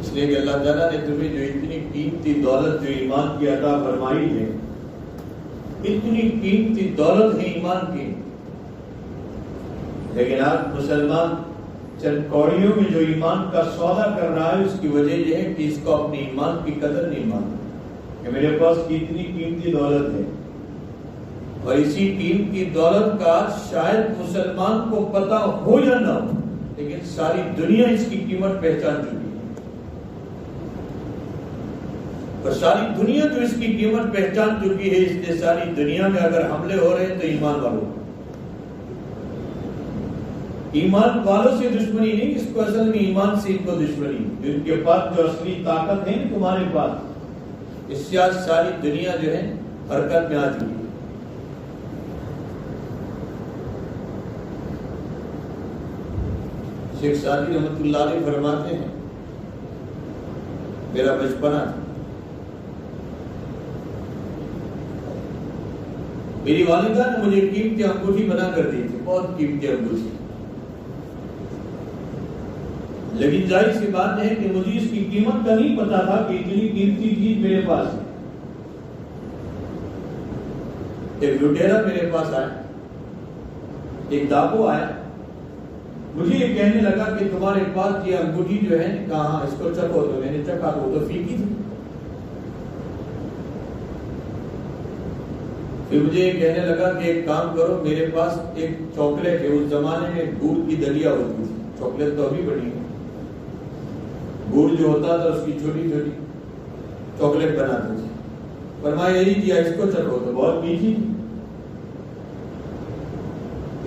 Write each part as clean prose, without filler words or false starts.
اس لیے کہ اللہ تعالیٰ نے تمہیں جو اتنی قیمتی دولت جو ایمان کی عطا فرمائی ہے، اتنی قیمتی دولت ہے ایمان کی، لیکن آج مسلمان چند کوڑیوں میں جو ایمان کا سودا کر رہا ہے، اس کی وجہ یہ ہے کہ اس کو اپنے ایمان کی قدر نہیں مانتا کہ میرے پاس کتنی قیمتی دولت ہے، اور اسی قیمتی دولت کا شاید مسلمان کو پتہ ہو یا نہ ہو، لیکن ساری دنیا اس کی قیمت پہچان چکی ہے، اور ساری دنیا جو اس کی قیمت پہچان چکی ہے، اس لیے ساری دنیا میں اگر حملے ہو رہے ہیں تو ایمان والوں، ایمان والوں سے دشمنی نہیں، اس کو اصل میں ایمان سے ان کو دشمنی، ان کے پاس جو اصلی طاقت ہے تمہارے پاس، اس سے آج ساری دنیا جو ہے حرکت میں آ چکی ہے۔ شیخ سعدی رحمۃ اللہ علیہ فرماتے ہیں، میرا بچپنا تھا، میری والدہ نے مجھے قیمتی انگوٹھی بنا کر دی تھی، بہت قیمتی انگوٹھی، لیکن ظاہر سی بات ہے کہ مجھے اس کی قیمت کا نہیں پتا تھا کہ اتنی قیمتی چیز میرے پاس ہے۔ ایک لٹیرا میرے پاس آیا، ایک ڈاکو آیا، مجھے یہ کہنے لگا کہ تمہارے پاس یہ انگوٹھی جو ہے، کہاں اس کو چکھو، تو میں نے چکھا تو پھیکی تھی۔ پھر مجھے یہ کہنے لگا کہ ایک کام کرو، میرے پاس ایک چاکلیٹ ہے، اس زمانے میں گڑ کی دلیا ہوتی تھی، چاکلیٹ تو ابھی بڑی ہے، گڑ جو ہوتا تھا اس کی چھوٹی چھوٹی چاکلیٹ بناتے تھے، فرمایا یہی دیا، اس کو چکھو، تو بہت میٹھی تھی۔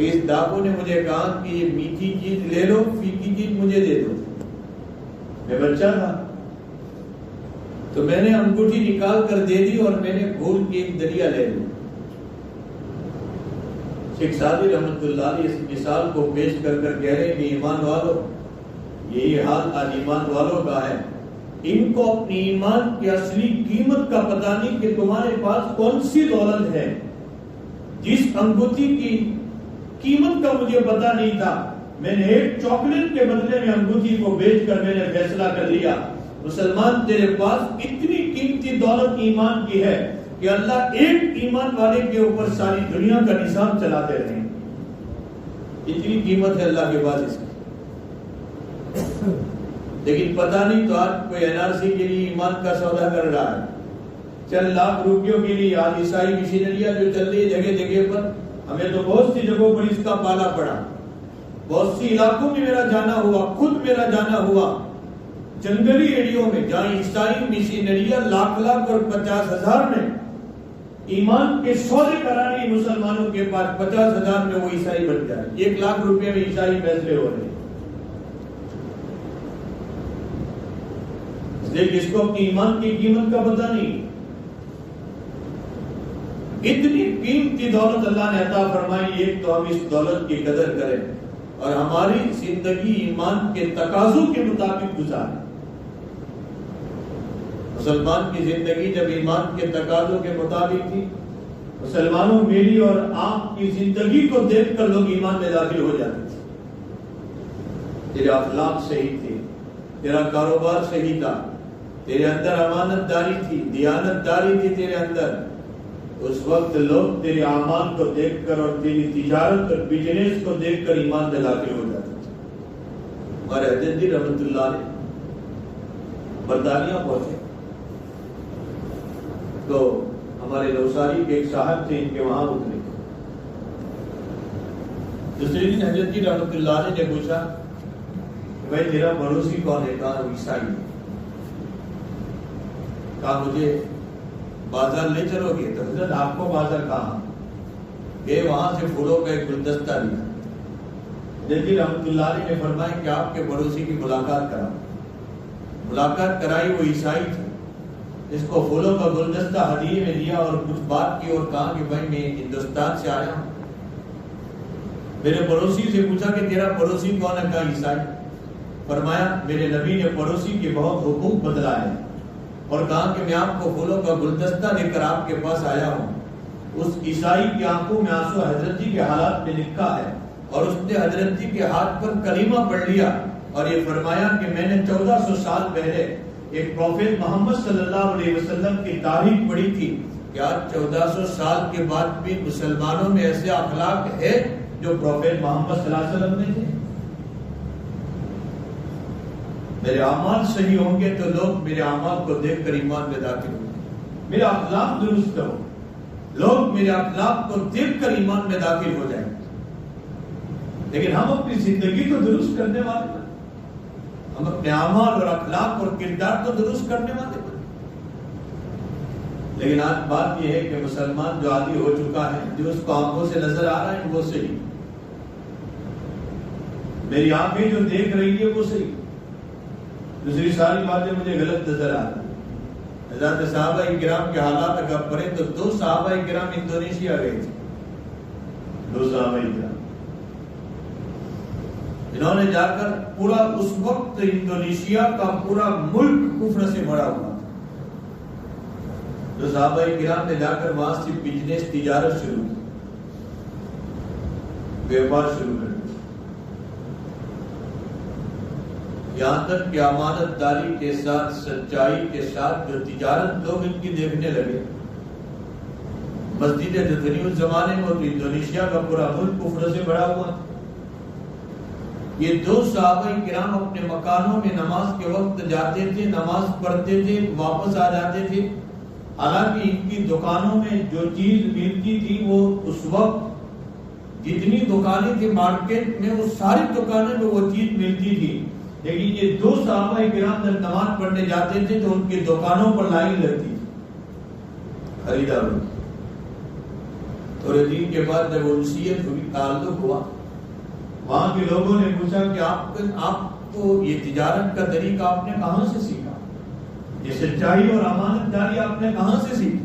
اس ڈاکو نے مجھے کہا کہ یہ میٹھی چیز لے لو، پھیکی چیز مجھے دے دو، میں بچہ تھا تو میں نے انگوٹھی نکال کر دے دی اور میں نے گڑ کی ایک دلیا لے لی۔ شیخ سعدی رحمۃ اللہ علیہ اس مثال کو پیش کر کر کہہ رہے کہ ایمان والوں، یہی حال آج ایمان والوں کا ہے، ان کو اپنی ایمان کی اصلی قیمت کا پتہ نہیں کہ تمہارے پاس کون سی دولت ہے۔ جس انگوٹھی کی قیمت کا مجھے پتہ نہیں تھا، میں نے ایک چاکلیٹ کے بدلے میں انگوٹھی کو بیچ کر میں نے فیصلہ کر لیا، مسلمان تیرے پاس اتنی قیمتی دولت ایمان کی ہے کہ اللہ ایک ایمان والے کے اوپر ساری دنیا کا نظام چلاتے رہے، اتنی قیمت ہے اللہ کے پاس اس کی، لیکن پتہ نہیں تو آج کوئی NRC کے لیے ایمان کا سودا کر رہا ہے، چند لاکھ روپیوں کے لیے آج عیسائی مشینریاں جو چل رہی ہے جگہ جگہ پر، ہمیں تو بہت سی جگہوں پر اس کا پالا پڑا، بہت سی علاقوں میں میرا جانا ہوا، خود میرا جانا ہوا، جنگلی ایریوں میں جہاں عیسائی مشینریاں لاکھ لاکھ اور 50,000 میں ایمان کے سودے کرانے مسلمانوں کے پاس، 50,000 میں وہ عیسائی بن جائے، 1 لاکھ روپے میں عیسائی فیصلے ہو رہے ہیں، اس لیے کس کو اپنی ایمان کی قیمت کا پتہ نہیں۔ اتنی قیمتی دولت اللہ نے عطا فرمائی، ایک تو ہم اس دولت کی قدر کریں اور ہماری زندگی ایمان کے تقاضوں کے مطابق گزاریں۔ مسلمان کی زندگی جب ایمان کے تقاضوں کے مطابق تھی، مسلمانوں میری اور آپ کی زندگی کو دیکھ کر لوگ ایمان میں داخل ہو جاتے تھے، تیرے اخلاق صحیح تھے، تیرا کاروبار صحیح تھا، تیرے اندر امانت داری تھی، دیانت داری تھی تیرے اندر، اس وقت لوگ تیرے اعمال کو دیکھ کر اور تیری تجارت اور بزنس کو دیکھ کر ایمان میں داخل ہو جاتے تھے۔ ہمارے حضرت جی رحمۃ اللہ علیہ برطانیہ پہنچے تو ہمارے نوساری کے ایک صاحب تھے، ان کے وہاں اترے، دوسرے دن حضرت جی رحمۃ اللہ علیہ نے پوچھا کہ بھائی تیرا پڑوسی کون ہے؟ کہا عیسائی۔ کہا مجھے بازار لے چلو گے؟ تو حضرت آپ کو بازار کہاں؟ کہ وہاں سے پھولوں کا ایک گلدستہ لیا۔ حضرت جی رحمۃ اللہ علیہ نے فرمایا کہ آپ کے پڑوسی کی ملاقات کرا، ملاقات کرائی، وہ عیسائی تھے، اس کو پھولوں کا گلدستہ ہدیے میں دیا اور کچھ بات کی اور کہا کہ بھائی میں ہندوستان سے آیا ہوں، میرے پڑوسی سے پوچھا کہ تیرا پڑوسی کون ہے؟ کہا عیسائی۔ فرمایا میرے نبی نے پڑوسی کے بہت حقوق بتلائے اور کہا کہ میں آپ کو پھولوں کا گلدستہ لے کر آپ کے پاس آیا ہوں۔ اس عیسائی کی آنکھوں میں آنسو، حضرت جی کے حالات میں لکھا ہے، اور اس نے حضرت جی کے ہاتھ پر کلمہ پڑھ لیا اور یہ فرمایا کہ میں نے 1400 سال پہلے ایک پروفیٹ محمد صلی اللہ علیہ وسلم کی تاریخ پڑھی تھی کہ آج 1400 سال کے بعد بھی مسلمانوں میں ایسے اخلاق ہے جو پروفیٹ محمد صلی اللہ علیہ وسلم نے تھے. میرے اعمال صحیح ہوں گے تو لوگ میرے اعمال کو دیکھ کر ایمان میں داخل ہوں گے. میرا اخلاق درست ہو، لوگ میرے اخلاق کو دیکھ کر ایمان میں داخل ہو جائیں. لیکن ہم اپنی زندگی کو درست کرنے والے ہیں، ہم اپنے اعمال اور اخلاق اور کردار کو درست کرنے والے ہیں. لیکن آج بات یہ ہے کہ مسلمان جو عادی ہو چکا ہے، جو اس کو آنکھوں سے نظر آ رہا ہے وہ صحیح، میری آنکھیں جو دیکھ رہی ہے وہ صحیح، دوسری ساری باتیں مجھے غلط نظر آ رہی. حضرت صحابہ کرام کے حالات اگر پڑھیں تو 2 صحابہ کرام انڈونیشیا گئے تھے. 2 صحابہ کرام انہوں نے جا کر پورا اس وقت انڈونیشیا کا پورا ملک کفر سے بھرا ہوا تھا. تو صحابہ کرام نے جا کر وہاں سے بزنس تجارت شروع کی، بیوپار شروع کر دیا. یہاں تک کہ امانت داری کے ساتھ، سچائی کے ساتھ جو تجارت لوگ ان کی دیکھنے لگے. مسجد دفنی اس زمانے میں تو انڈونیشیا کا پورا ملک کفر سے بھرا ہوا تھا. یہ 2 صحابہ کرام اپنے مکانوں میں نماز کے وقت جاتے تھے، نماز پڑھتے تھے، واپس آ جاتے تھے. حالانکہ ان کی دکانوں میں جو چیز ملتی تھی وہ اس وقت جتنی دکانیں تھی مارکیٹ میں وہ ساری دکانوں میں وہ چیز ملتی تھی. لیکن یہ 2 صحابہ کرام جب نماز پڑھنے جاتے تھے تو ان کی دکانوں پر لائن لگتی تھی خریداروں. تھوڑے دن کے بعد جب انسیت ہوئی، تعلق ہوا، وہاں کے لوگوں نے پوچھا کہ آپ کو یہ تجارت کا طریقہ آپ نے کہاں سے سیکھا، یہ سچائی اور امانت داری آپ نے کہاں سے سیکھی؟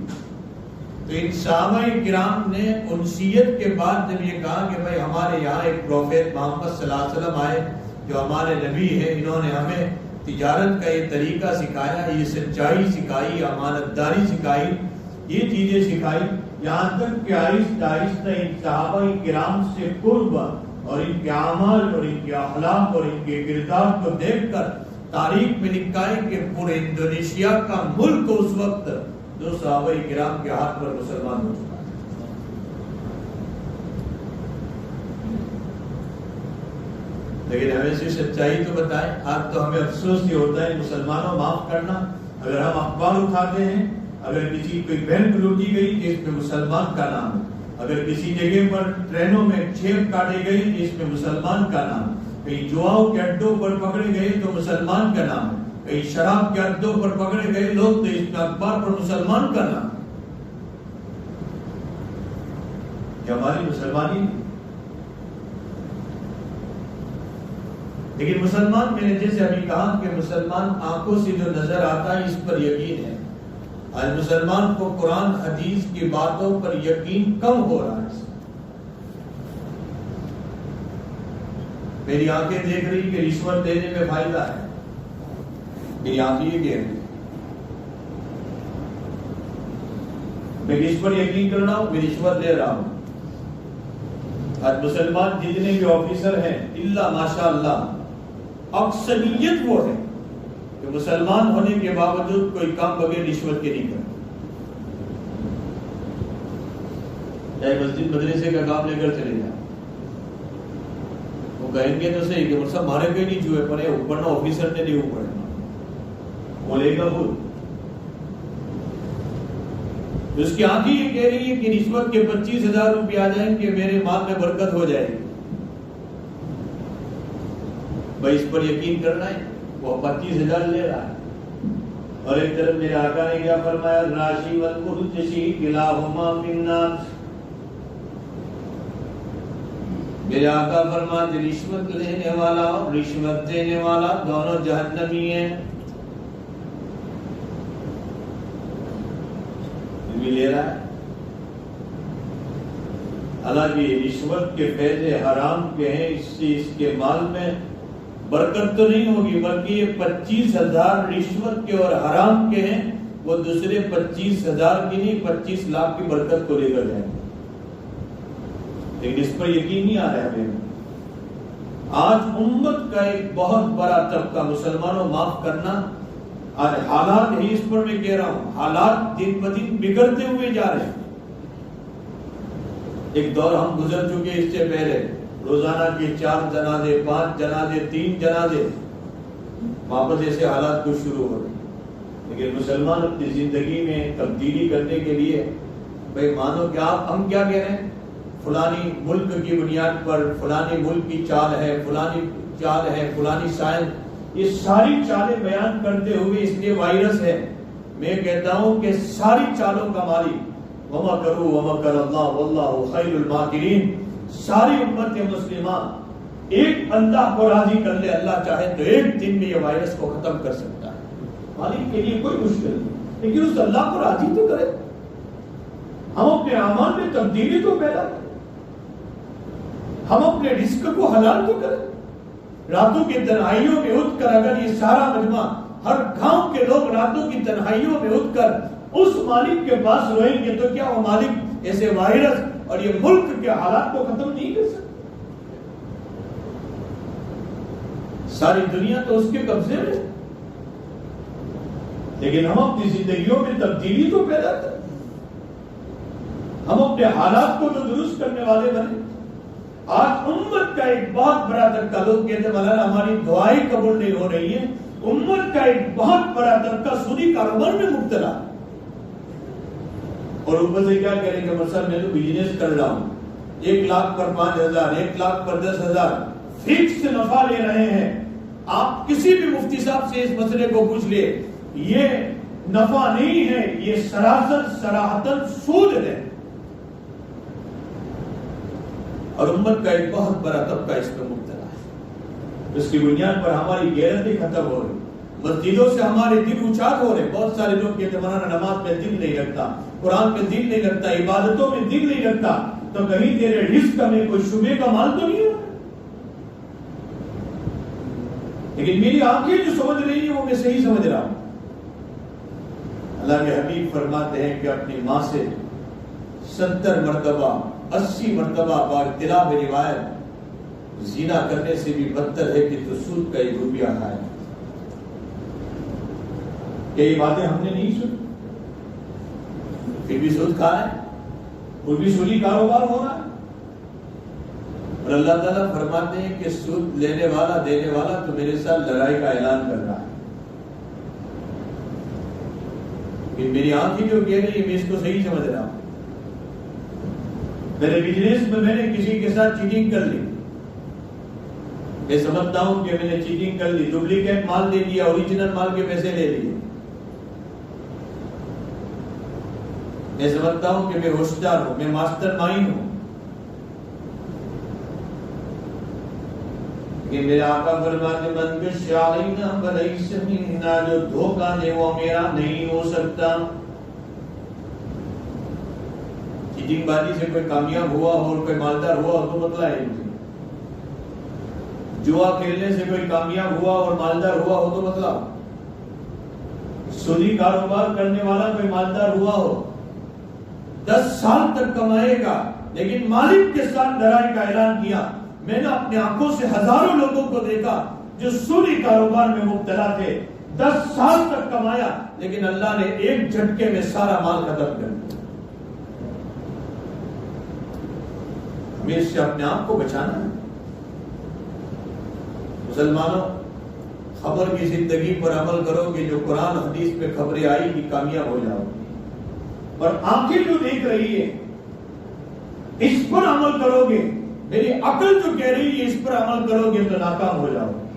تو ان صحابہ کرام نے انسیت کے بعد جب یہ کہا کہ بھائی ہمارے یہاں ایک پروفیٹ محمد صلی اللہ علیہ وسلم آئے جو ہمارے نبی ہیں، انہوں نے ہمیں تجارت کا یہ طریقہ سکھایا، یہ سچائی سکھائی، امانت داری سکھائی، یہ چیزیں سکھائی. یہاں تک کہ آہستہ آہستہ ان صحابہ کرام سے قرب اور ان کے اعمال اور ان کے اخلاق اور ان کے کردار کو دیکھ کر تاریخ میں لکھا ہے کہ پورے انڈونیشیا کا ملک اس وقت 2 صحابہ کرام کے ہاتھ پر مسلمان ہو چکا ہے. لیکن ہمیں سے سچائی تو بتائیں. آج تو ہمیں افسوس یہ ہوتا ہے مسلمانوں معاف کرنا، اگر ہم اخبار اٹھاتے ہیں، اگر کسی کوئی بینک لوٹی گئی تو اس میں مسلمان کا نام ہے، اگر کسی جگہ پر ٹرینوں میں چھیپ کاٹے گئے تو اس میں مسلمان کا نام ہے، کہیں جواؤں کے اڈوں پر پکڑے گئے تو مسلمان کا نام ہے، کہیں شراب کے اڈوں پر پکڑے گئے لوگ تو اس میں اخبار پر مسلمان کا نام ہے. یہ ہماری مسلمانی. لیکن مسلمان، میں نے جیسے ابھی کہا کہ مسلمان آنکھوں سے جو نظر آتا ہے اس پر یقین ہے. آج مسلمان کو قرآن حدیث کی باتوں پر یقین کم ہو رہا ہے. میری آنکھیں دیکھ رہی کہ رشوت دینے میں فائدہ ہے، میری آنکھیں یہ کہہ رہی. میں کس پر یقین کر رہا ہوں؟ میں رشوت دے رہا ہوں. آج مسلمان جتنے بھی آفیسر ہیں الا ماشاء اللہ اکثریت وہ ہے کہ مسلمان ہونے کے باوجود کوئی کام بغیر رشوت کے نہیں کرتا. چاہے مسجد مدرسے کا کام لے کر چلے جائیں، وہ کہیں گے تو صحیح کہ صاحب ہمارے پہ نہیں چوہے پڑے، اوپر نہ آفیسر نے نہیں اوپر بولے گا وہ. اس کی آنکھیں یہ کہہ رہی ہے کہ رشوت کے 25,000 روپے آ جائیں کہ میرے مال میں برکت ہو جائے گی. بھائی اس پر یقین کرنا ہے، وہ 25,000 لے رہا ہے. اور ایک طرف میرے آقا نے کیا فرمایا؟ راشی والمرتشی کلاہما فی النار. میرے آقا فرماتے رشوت لینے والا اور رشوت دینے والا دونوں جہنمی ہیں. بھی لے رہا ہے، حالانکہ رشوت کے فیض حرام کے ہیں، اس سے اس کے مال میں برکت تو نہیں ہوگی، بلکہ یہ 25,000 رشوت کے اور حرام کے ہیں، وہ دوسرے 25,000 کی نہیں 25 لاکھ کی برکت کو لے کر جائیں گے. لیکن اس پر یقین نہیں آ رہا ہے ہمیں. آج امت کا ایک بہت بڑا طبقہ، مسلمانوں معاف کرنا، آج حالات ہی اس پر میں کہہ رہا ہوں، حالات دن بدن بگڑتے ہوئے جا رہے ہیں۔ ایک دور ہم گزر چکے اس سے پہلے، روزانہ کے 4 جنازے، 5 جنازے، 3 جنازے، واپس ایسے حالات کچھ شروع ہو رہے ہیں۔ لیکن مسلمان اپنی زندگی میں تبدیلی کرنے کے لیے، بھائی مانو کہ ہم کیا کہہ رہے ہیں، فلانی ملک کی بنیاد پر فلانی ملک کی چال ہے، فلانی چال ہے، فلانی سائنس، یہ ساری چالیں بیان کرتے ہوئے اس لیے وائرس ہے۔ میں کہتا ہوں کہ ساری چالوں کا مالک وَمَكَرُوا وَمَكَرَ اللَّهُ وَاللَّهُ خَيْرُ الْمَاكِرِينَ، ساری امت مسلمہ ایک اللہ کو راضی کر لے، اللہ چاہے تو ایک دن میں یہ وائرس کو ختم کر سکتا ہے۔ مالک کے لیے کوئی مشکل نہیں، لیکن اس اللہ کو راضی تو کرے، ہم اپنے اعمال میں تبدیلی تو پیدا کریں، ہم اپنے رزق کو حلال تو کریں۔ راتوں کی تنہائیوں میں اٹھ کر اگر یہ سارا مجمع، ہر گاؤں کے لوگ راتوں کی تنہائیوں میں اٹھ کر اس مالک کے پاس روئیں گے تو کیا وہ مالک ایسے وائرس اور یہ ملک کے حالات کو ختم نہیں کر سکتے؟ ساری دنیا تو اس کے قبضے میں، لیکن ہم اپنی زندگیوں میں تبدیلی تو پیدا کریں، ہم اپنے حالات کو تو درست کرنے والے بنے۔ آج امت کا ایک بہت بڑا طبقہ، لوگ کہتے ہیں مولانا ہماری دعائیں قبول نہیں ہو رہی ہیں، امت کا ایک بہت بڑا طبقہ سودی کاروبار میں مبتلا، اور اوپر سے کیا کہہ رہے ہیں کہ مثلا میں تو بزنس کر رہا ہوں، 1 لاکھ پر 5,000، 1 لاکھ پر 10,000 فکس نفع لے رہے ہیں۔ آپ کسی بھی مفتی صاحب سے اس مسئلے کو پوچھ لیں، یہ نفع نہیں ہے، یہ سراسر صراحتاً سود ہے، اور امت کا ایک بہت بڑا طبقہ اس پر مبتلا ہے۔ اس کی بنیاد پر ہماری غیرتیں ختم ہو رہی، مسجدوں سے ہمارے دل اچاٹ ہو رہے۔ بہت سارے لوگ کہتے ہیں مولانا نماز میں دل نہیں لگتا، قرآن میں دل نہیں لگتا، عبادتوں میں دل نہیں لگتا، تو کہیں تیرے رزق میں کوئی شبے کا مال تو نہیں ہو؟ لیکن میری آنکھیں جو سمجھ رہی ہیں وہ میں صحیح سمجھ رہا ہوں۔ اللہ کے حبیب فرماتے ہیں کہ اپنی ماں سے 70 مرتبہ 80 مرتبہ با اطلاع میں روایت زنا کرنے سے بھی بدتر ہے کہ تو سود کا 1 روپیہ کھائے۔ کہ یہ باتیں ہم نے نہیں سنی، پھر بھی سود کھا رہے ہیں، پھر بھی سودی کاروبار ہو رہا ہے۔ اور اللہ تعالیٰ فرماتے ہیں کہ سود لینے والا دینے والا تو میرے ساتھ لڑائی کا اعلان کر رہا ہے۔ کہ میری آنکھیں جو کہہ رہی ہے میں اس کو صحیح سمجھ رہا ہوں۔ میرے بزنس میں میں نے کسی کے ساتھ چیٹنگ کر لی، میں سمجھتا ہوں کہ میں نے چیٹنگ کر لی، ڈپلیکیٹ مال دے دیا، اوریجنل مال کے پیسے لے لیے۔ میں سمجھتا ہوں کہ میں ہوشیار ہوں، میں ماسٹر مائنڈ ہوں، کہ میرے آقا فرماتے من غش علینا فلیس منا، جو دھوکہ دے وہ میرا نہیں ہو سکتا۔ چیٹنگ بازی سے کوئی کامیاب ہوا ہو اور کوئی مالدار ہوا ہو تو بتلائے مجھے، جوا کھیلنے سے کوئی کامیاب ہوا اور مالدار ہوا ہو تو بتلاؤ، سودی کاروبار کرنے والا کوئی مالدار ہوا ہو، 10 سال تک کمائے گا لیکن مالک کے ساتھ لڑائی کا اعلان کیا۔ میں نے اپنے آنکھوں سے ہزاروں لوگوں کو دیکھا جو سودی کاروبار میں مبتلا تھے، 10 سال تک کمایا لیکن اللہ نے ایک جھٹکے میں سارا مال ختم کر دیا۔ ہمیں اس سے اپنے آپ کو بچانا ہے۔ مسلمانوں، خبر کی زندگی پر عمل کرو گے، جو قرآن حدیث پہ خبریں آئی کہ کامیاب ہو جاؤ گے، اور آنکھیں جو دیکھ رہی ہے اس پر عمل کرو گے، میری عقل جو کہہ رہی ہے اس پر عمل کرو گے تو ناکام ہو جاؤ گے۔